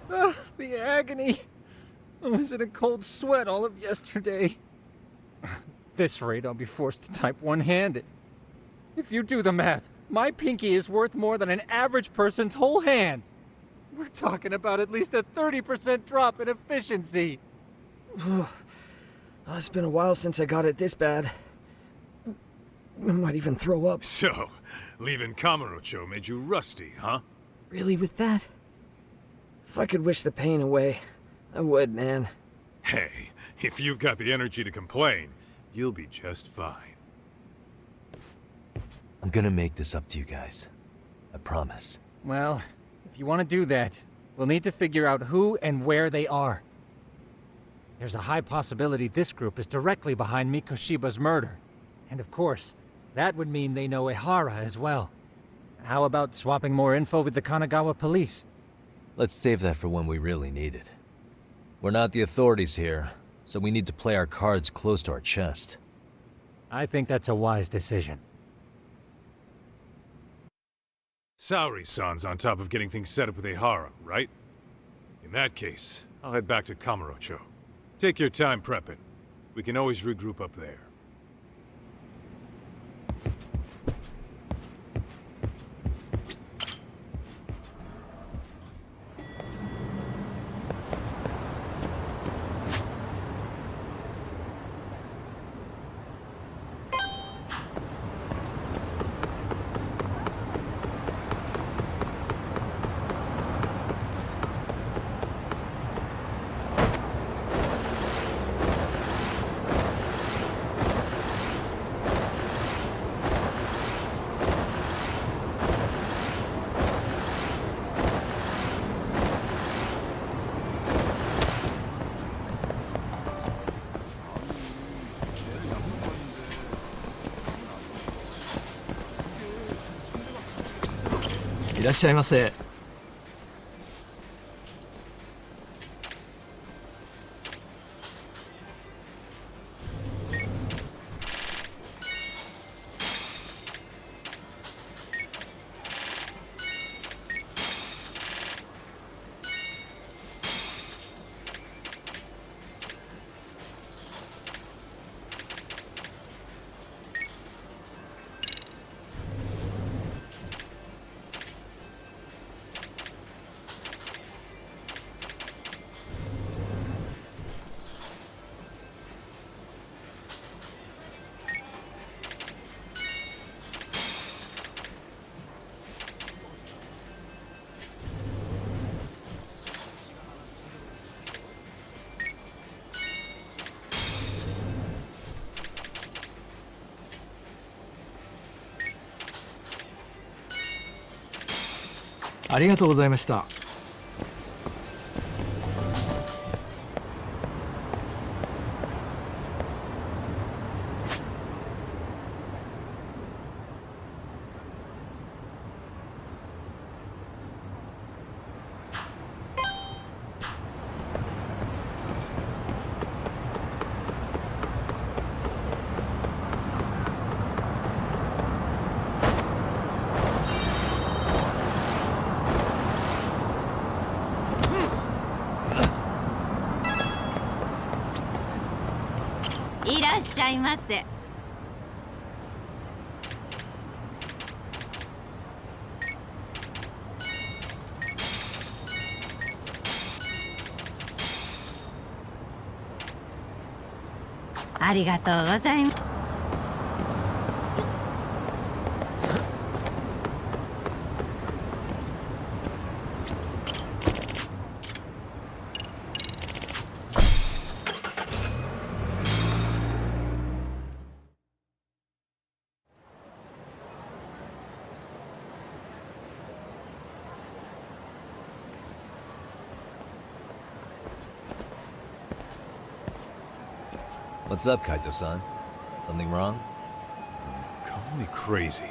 The agony. I was in a cold sweat all of yesterday. At this rate, I'll be forced to type one-handed. If you do the math, my pinky is worth more than an average person's whole hand. We're talking about at least a 30% drop in efficiency. It's been a while since I got it this bad. I might even throw up. So, leaving Kamurocho made you rusty, huh? Really with that? If I could wish the pain away, I would, man. Hey, if you've got the energy to complain, you'll be just fine. I'm gonna make this up to you guys. I promise. Well, if you want to do that, we'll need to figure out who and where they are. There's a high possibility this group is directly behind Mikoshiba's murder. And of course, that would mean they know Ehara as well. How about swapping more info with the Kanagawa police? Let's save that for when we really need it. We're not the authorities here, so we need to play our cards close to our chest. I think that's a wise decision. Saori-san's on top of getting things set up with Ehara, right? In that case, I'll head back to Kamurocho. Take your time prepping. We can always regroup up there. Iらっしゃいませ。ありがとうございました。いらっしゃいませ。ありがとうございます。What's up, Kaito-san? Something wrong? Call me crazy,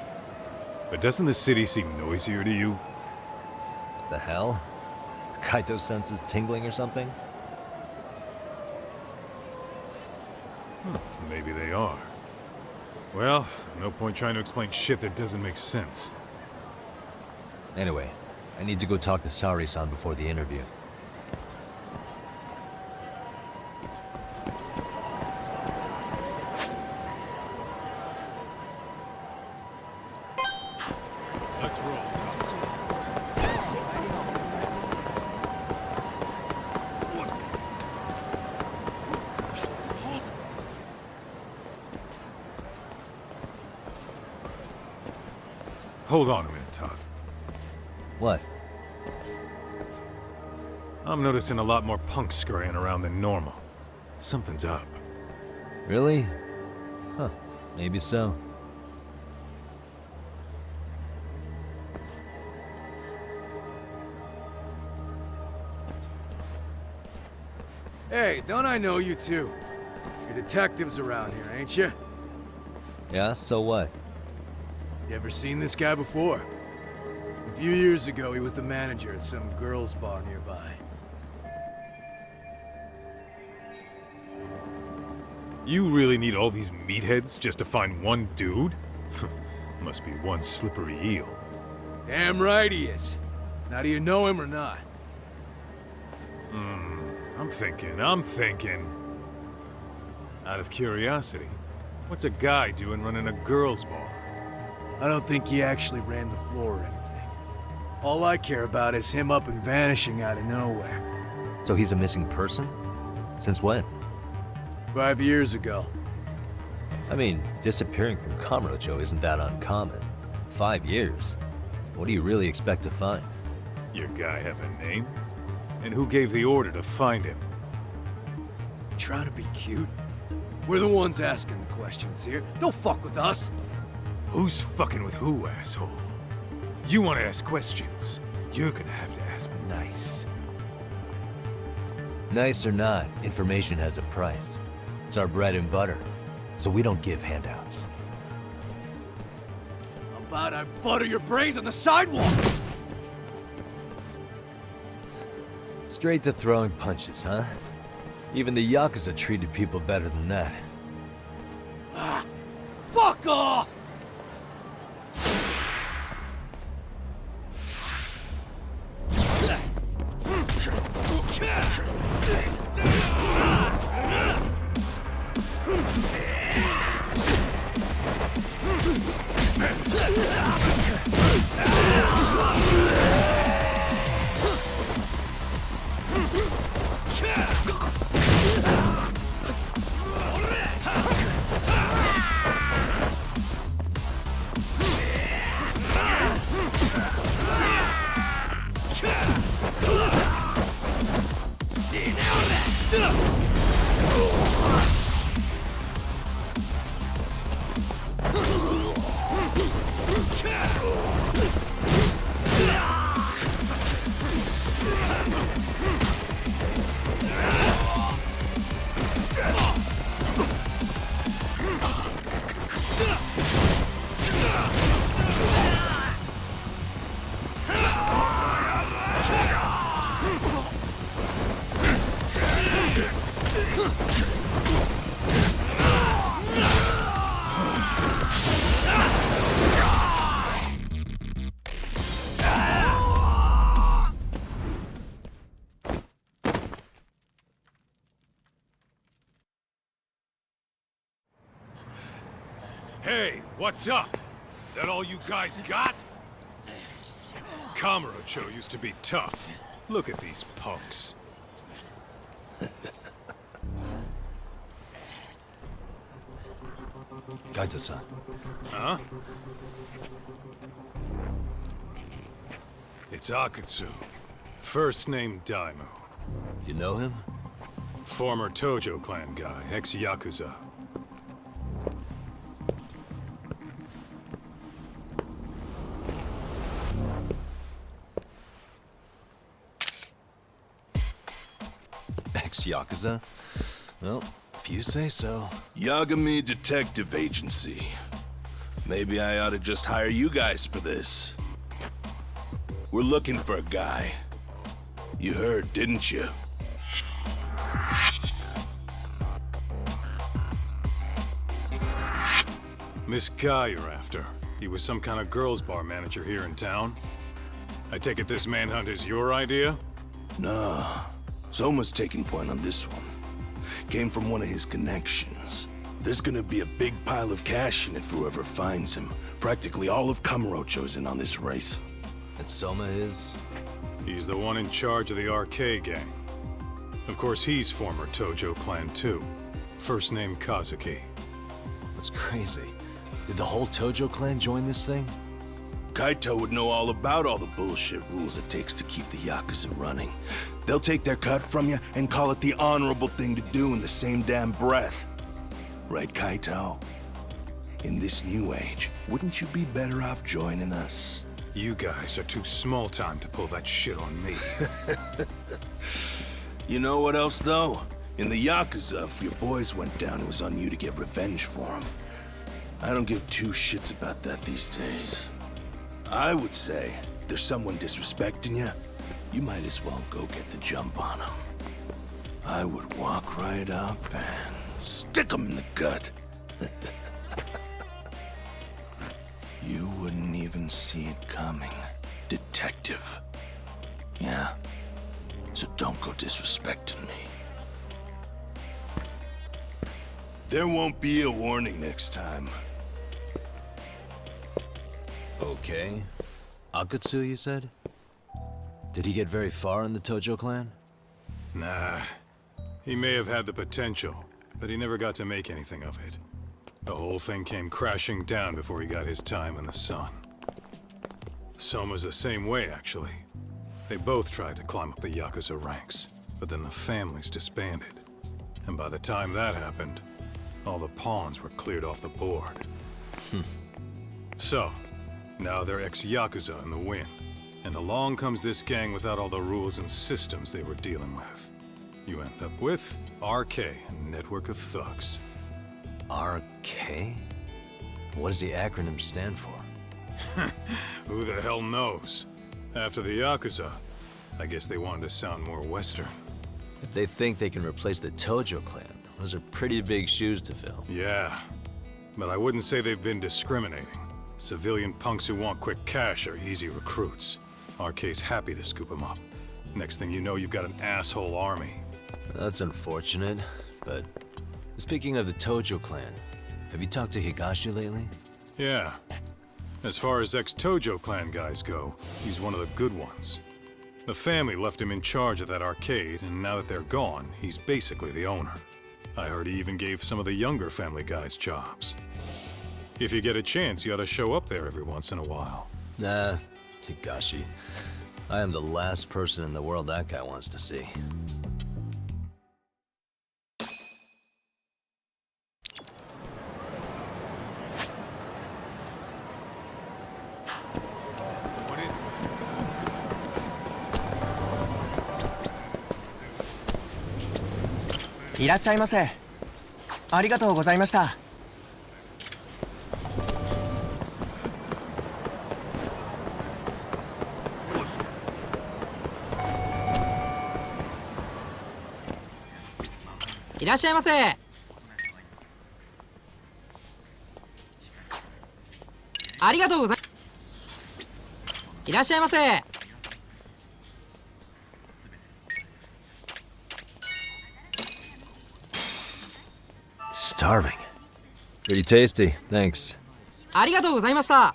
but doesn't the city seem noisier to you? What the hell? Kaito's senses tingling or something? Maybe they are. Well, no point trying to explain shit that doesn't make sense. Anyway, I need to go talk to Saori-san before the interview. Hold on a minute, Todd. What? I'm noticing a lot more punks scurrying around than normal. Something's up. Really? Huh. Maybe so. Hey, don't I know you two? You're detectives around here, ain't you? Yeah, so what? You ever seen this guy before? A few years ago, he was the manager at some girls' bar nearby. You really need all these meatheads just to find one dude? Must be one slippery eel. Damn right he is. Now, do you know him or not? I'm thinking. Out of curiosity, what's a guy doing running a girls' bar? I don't think he actually ran the floor or anything. All I care about is him up and vanishing out of nowhere. So he's a missing person? Since when? 5 years ago. I mean, disappearing from Kamurocho isn't that uncommon. 5 years. What do you really expect to find? Your guy have a name? And who gave the order to find him? You trying to be cute? We're the ones asking the questions here. Don't fuck with us. Who's fucking with who, asshole? You want to ask questions? You're gonna have to ask nice. Nice or not, information has a price. It's our bread and butter, so we don't give handouts. How about I butter your brains on the sidewalk? Straight to throwing punches, huh? Even the Yakuza treated people better than that. Fuck off! Hey, what's up? That all you guys got? Kamurocho used to be tough. Look at these punks. Kaito-san. Huh? It's Akutsu. First name Daimyo. You know him? Former Tojo clan guy, ex-Yakuza. Ex-Yakuza? Well, if you say so. Yagami Detective Agency. Maybe I ought to just hire you guys for this. We're looking for a guy. You heard, didn't you? This guy you're after, he was some kind of girls' bar manager here in town? I take it this manhunt is your idea? Nah. Soma's taking point on this one. Came from one of his connections. There's gonna be a big pile of cash in it for whoever finds him. Practically all of Kamurocho's in on this race. And Soma is? He's the one in charge of the RK gang. Of course, he's former Tojo clan too. First name Kazuki. That's crazy. Did the whole Tojo clan join this thing? Kaito would know all about all the bullshit rules it takes to keep the Yakuza running. They'll take their cut from you and call it the honorable thing to do in the same damn breath. Right, Kaito? In this new age, wouldn't you be better off joining us? You guys are too small time to pull that shit on me. You know what else, though? In the Yakuza, if your boys went down, it was on you to get revenge for them. I don't give two shits about that these days. I would say, if there's someone disrespecting you, you might as well go get the jump on them. I would walk right up and stick them in the gut. You wouldn't even see it coming, detective. Yeah? So don't go disrespecting me. There won't be a warning next time. Okay. Akutsu, you said? Did he get very far in the Tojo clan? Nah. He may have had the potential, but he never got to make anything of it. The whole thing came crashing down before he got his time in the sun. Soma's the same way, actually. They both tried to climb up the Yakuza ranks, but then the families disbanded. And by the time that happened, all the pawns were cleared off the board. So, now they're ex-Yakuza in the wind. And along comes this gang without all the rules and systems they were dealing with. You end up with RK, a network of thugs. RK? What does the acronym stand for? Who the hell knows? After the Yakuza, I guess they wanted to sound more Western. If they think they can replace the Tojo clan, those are pretty big shoes to fill. Yeah, but I wouldn't say they've been discriminating. Civilian punks who want quick cash are easy recruits. RK's happy to scoop them up. Next thing you know, you've got an asshole army. That's unfortunate, but speaking of the Tojo clan, have you talked to Higashi lately? Yeah. As far as ex-Tojo clan guys go, he's one of the good ones. The family left him in charge of that arcade, and now that they're gone, he's basically the owner. I heard he even gave some of the younger family guys jobs. If you get a chance, you ought to show up there every once in a while. Nah, Higashi. I am the last person in the world that guy wants to see. What is it? いらっしゃいませ。ありがとうございました。いらっしゃいませ。ありがとうござい。いらっしゃいませ。Starving. Pretty tasty, thanks. ありがとうございました。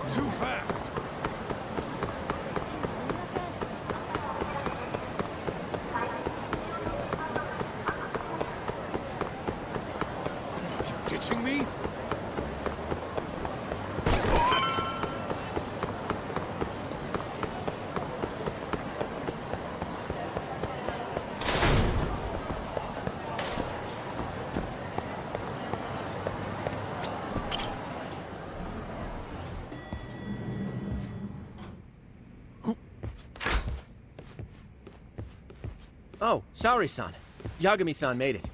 Too fast! You ditching me? Oh, sorry-san. Yagami-san made it.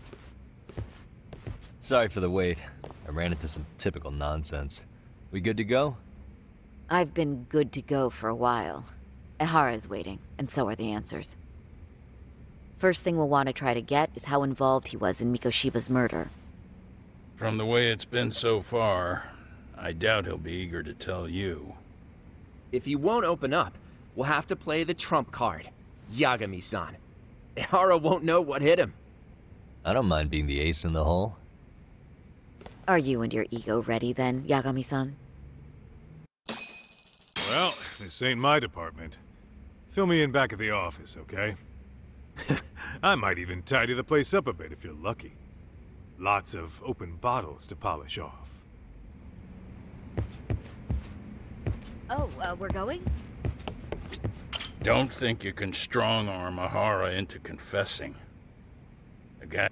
Sorry for the wait. I ran into some typical nonsense. We good to go? I've been good to go for a while. Ehara's waiting, and so are the answers. First thing we'll want to try to get is how involved he was in Mikoshiba's murder. From the way it's been so far, I doubt he'll be eager to tell you. If he won't open up, we'll have to play the trump card. Yagami-san. Ehara won't know what hit him. I don't mind being the ace in the hole. Are you and your ego ready then, Yagami-san? Well, this ain't my department. Fill me in back at the office, okay? I might even tidy the place up a bit if you're lucky. Lots of open bottles to polish off. Oh, we're going? Don't think you can strong-arm Ahara into confessing. The guy...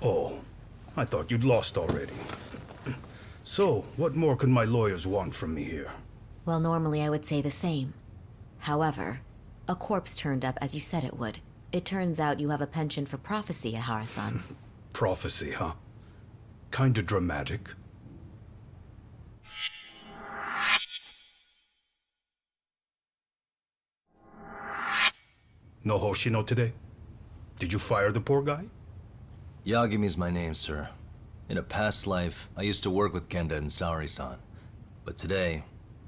Oh, I thought you'd lost already. So, what more could my lawyers want from me here? Well, normally I would say the same. However, a corpse turned up as you said it would. It turns out you have a penchant for prophecy, Ahara-san. Prophecy, huh? Kinda dramatic. No Hoshino today? Did you fire the poor guy? Yagami's my name, sir. In a past life, I used to work with Genda and Saori-san. But today,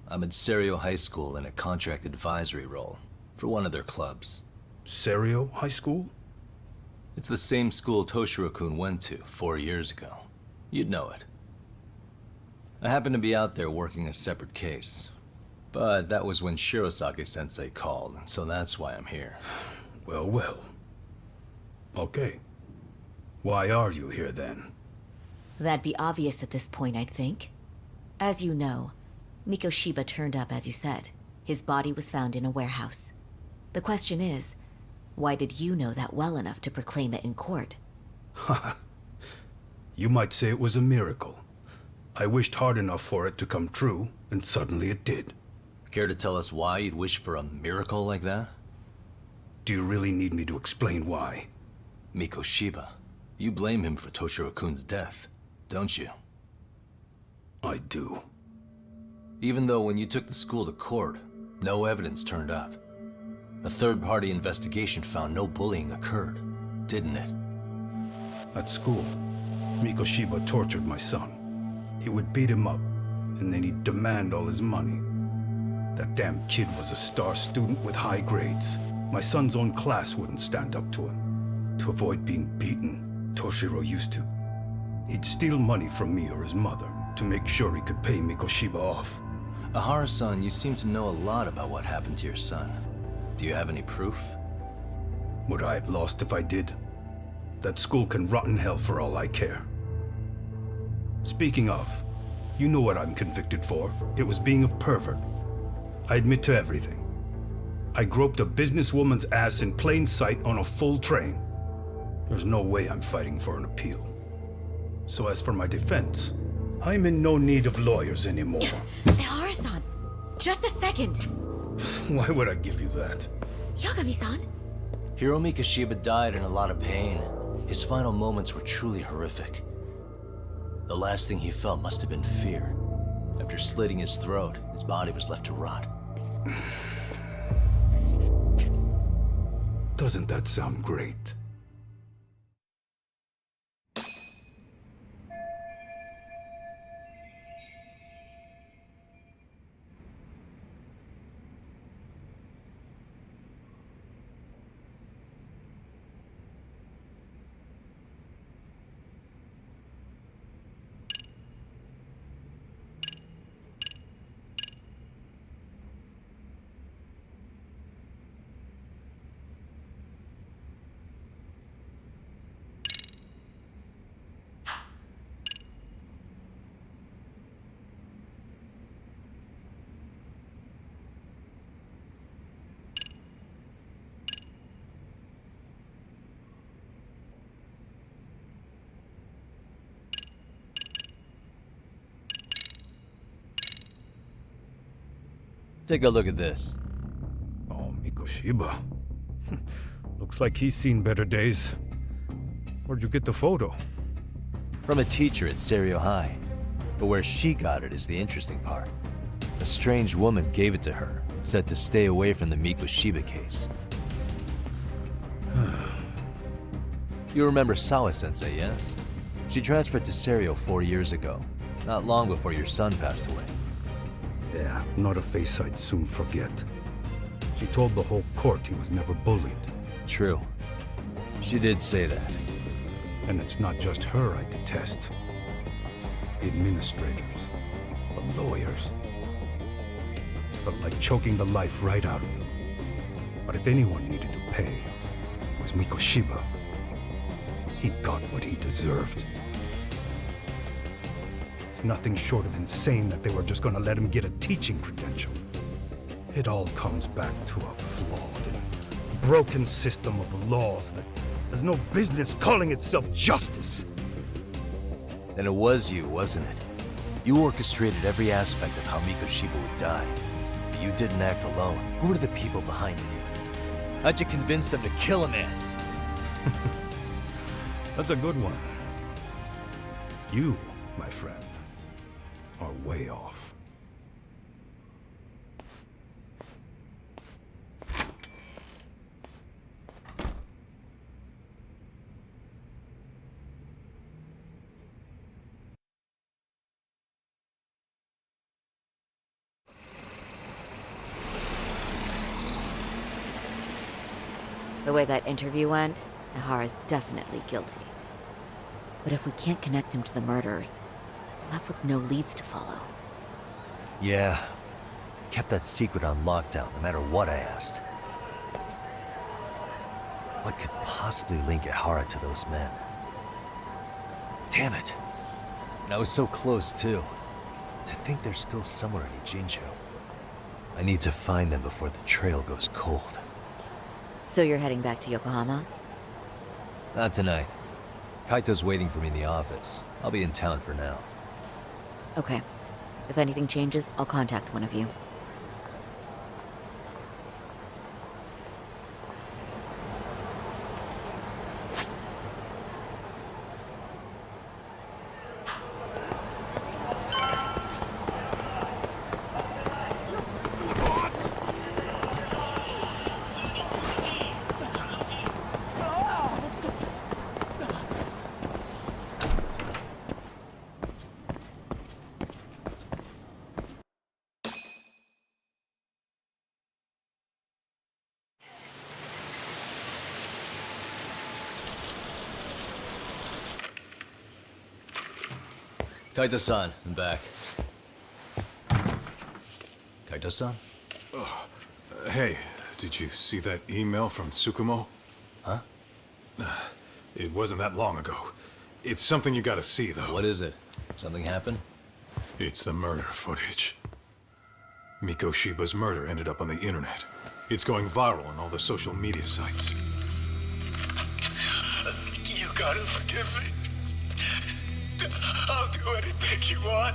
I'm at Serio High School in a contract advisory role for one of their clubs. Serio High School? It's the same school Toshiro-kun went to 4 years ago. You'd know it. I happened to be out there working a separate case. But that was when Shirosake-sensei called, so that's why I'm here. Well, well. Okay. Why are you here then? That'd be obvious at this point, I'd think. As you know, Mikoshiba turned up as you said. His body was found in a warehouse. The question is, why did you know that well enough to proclaim it in court? Haha. You might say it was a miracle. I wished hard enough for it to come true, and suddenly it did. Care to tell us why you'd wish for a miracle like that? Do you really need me to explain why? Mikoshiba. You blame him for Toshiro-kun's death, don't you? I do. Even though when you took the school to court, no evidence turned up. A third-party investigation found no bullying occurred, didn't it? At school, Mikoshiba tortured my son. He would beat him up, and then he'd demand all his money. That damn kid was a star student with high grades. My son's own class wouldn't stand up to him. To avoid being beaten, Toshiro used to. He'd steal money from me or his mother to make sure he could pay Mikoshiba off. Ahara-san, you seem to know a lot about what happened to your son. Do you have any proof? Would I have lost if I did? That school can rot in hell for all I care. Speaking of, you know what I'm convicted for. It was being a pervert. I admit to everything. I groped a businesswoman's ass in plain sight on a full train. There's no way I'm fighting for an appeal. So as for my defense, I'm in no need of lawyers anymore. Ahara-san, just a second. Why would I give you that? Yagami-san? Hiro Mikoshiba died in a lot of pain. His final moments were truly horrific. The last thing he felt must have been fear. After slitting his throat, his body was left to rot. Doesn't that sound great? Take a look at this. Oh, Mikoshiba. Looks like he's seen better days. Where'd you get the photo? From a teacher at Serio High. But where she got it is the interesting part. A strange woman gave it to her, said to stay away from the Mikoshiba case. You remember Sawa-sensei, yes? She transferred to Serio 4 years ago, not long before your son passed away. Yeah, not a face I'd soon forget. She told the whole court he was never bullied. True. She did say that. And it's not just her I detest. The administrators, the lawyers. Felt like choking the life right out of them. But if anyone needed to pay, it was Mikoshiba. He got what he deserved. It's nothing short of insane that they were just gonna let him get a teaching credential. It all comes back to a flawed and broken system of laws that has no business calling itself justice. And it was you, wasn't it? You orchestrated every aspect of how Mikoshiba would die. But you didn't act alone. Who were the people behind it? How'd you convince them to kill a man? That's a good one. You, my friend, are way off. The way that interview went, Ihara's definitely guilty. But if we can't connect him to the murderers, we're left with no leads to follow. Yeah. Kept that secret on lockdown, no matter what I asked. What could possibly link Ihara to those men? Damn it. And I was so close, too. To think they're still somewhere in Ijincho. I need to find them before the trail goes cold. So you're heading back to Yokohama? Not tonight. Kaito's waiting for me in the office. I'll be in town for now. Okay. If anything changes, I'll contact one of you. Kaito-san, I'm back. Kaito-san? Hey, did you see that email from Tsukumo? Huh? It wasn't that long ago. It's something you gotta see, though. What is it? Something happened? It's the murder footage. Mikoshiba's murder ended up on the internet. It's going viral on all the social media sites. You gotta forgive me. I'll do anything you want.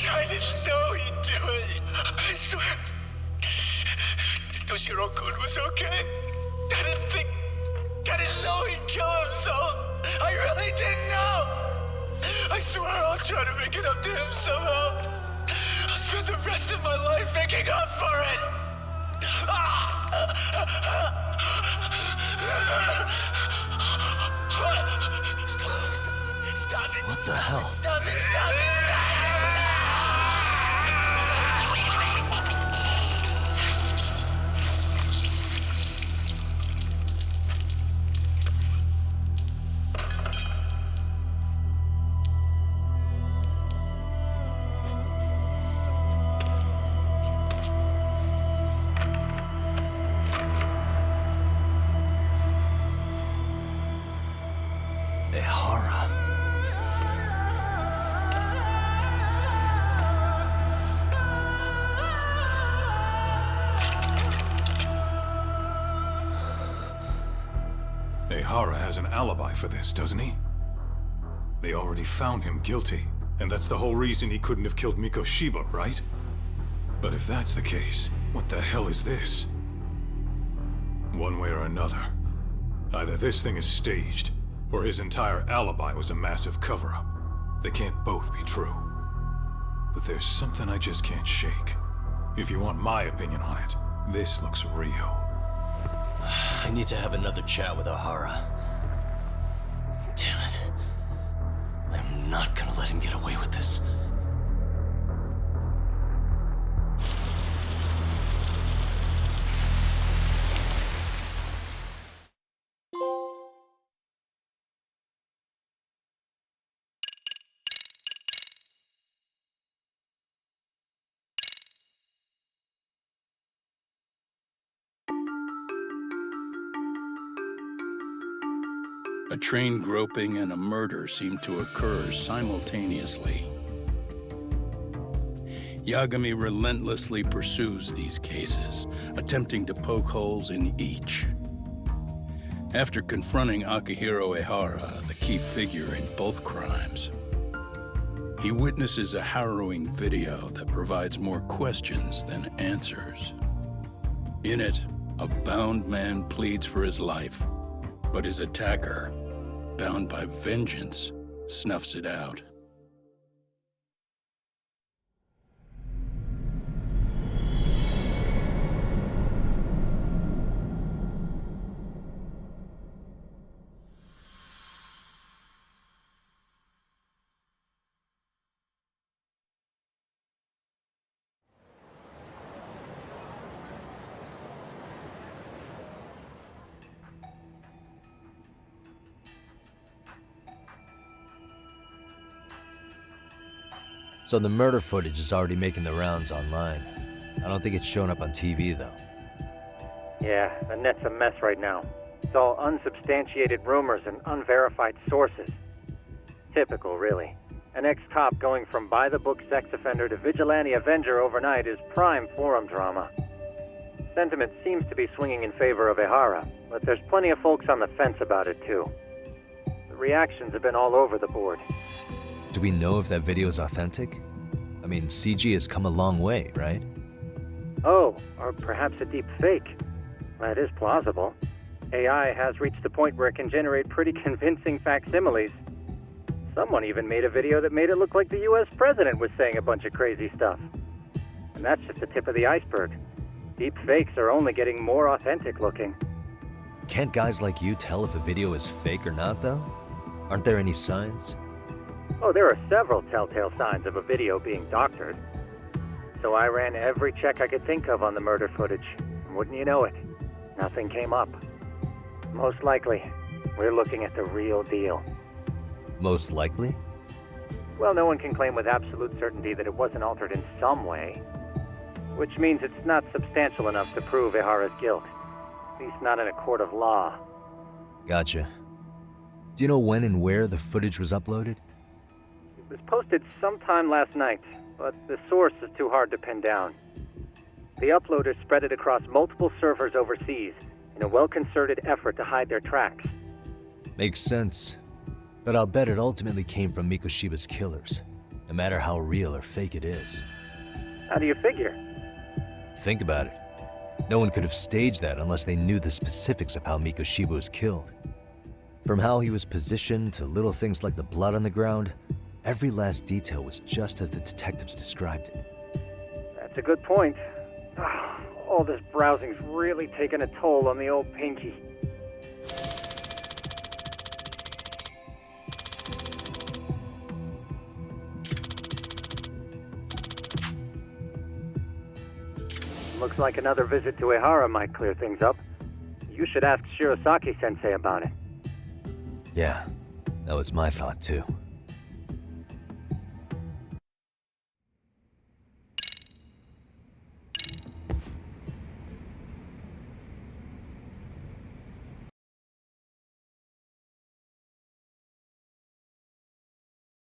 I didn't know he'd do it. I swear. Toshiro-kun was okay. I didn't know he'd kill himself. I really didn't know. I swear I'll try to make it up to him somehow. I'll spend the rest of my life making up for it. Stop it! What the hell? Stop it! Stop it! Ihara. Ihara has an alibi for this, doesn't he? They already found him guilty. And that's the whole reason he couldn't have killed Mikoshiba, right? But if that's the case, what the hell is this? One way or another, either this thing is staged, or his entire alibi was a massive cover-up. They can't both be true. But there's something I just can't shake. If you want my opinion on it, this looks real. I need to have another chat with O'Hara. Damn it. I'm not gonna let him get away with this. A train groping and a murder seem to occur simultaneously. Yagami relentlessly pursues these cases, attempting to poke holes in each. After confronting Akihiro Ehara, the key figure in both crimes, he witnesses a harrowing video that provides more questions than answers. In it, a bound man pleads for his life, but his attacker, bound by vengeance, snuffs it out. So the murder footage is already making the rounds online. I don't think it's showing up on TV, though. Yeah, the net's a mess right now. It's all unsubstantiated rumors and unverified sources. Typical, really. An ex-cop going from by-the-book sex offender to vigilante avenger overnight is prime forum drama. Sentiment seems to be swinging in favor of Ehara, but there's plenty of folks on the fence about it, too. The reactions have been all over the board. Do we know if that video is authentic? I mean, CG has come a long way, right? Oh, or perhaps a deep fake. That is plausible. AI has reached the point where it can generate pretty convincing facsimiles. Someone even made a video that made it look like the US president was saying a bunch of crazy stuff. And that's just the tip of the iceberg. Deep fakes are only getting more authentic looking. Can't guys like you tell if a video is fake or not, though? Aren't there any signs? Oh, there are several telltale signs of a video being doctored. So I ran every check I could think of on the murder footage. And wouldn't you know it, nothing came up. Most likely, we're looking at the real deal. Most likely? Well, no one can claim with absolute certainty that it wasn't altered in some way. Which means it's not substantial enough to prove Ehara's guilt. At least not in a court of law. Gotcha. Do you know when and where the footage was uploaded? It was posted sometime last night, but the source is too hard to pin down. The uploaders spread it across multiple servers overseas in a well-concerted effort to hide their tracks. Makes sense. But I'll bet it ultimately came from Mikoshiba's killers, no matter how real or fake it is. How do you figure? Think about it. No one could have staged that unless they knew the specifics of how Mikoshiba was killed. From how he was positioned to little things like the blood on the ground, every last detail was just as the detectives described it. That's a good point. All this browsing's really taken a toll on the old pinky. Looks like another visit to Ehara might clear things up. You should ask Shirosaki-sensei about it. Yeah, that was my thought too.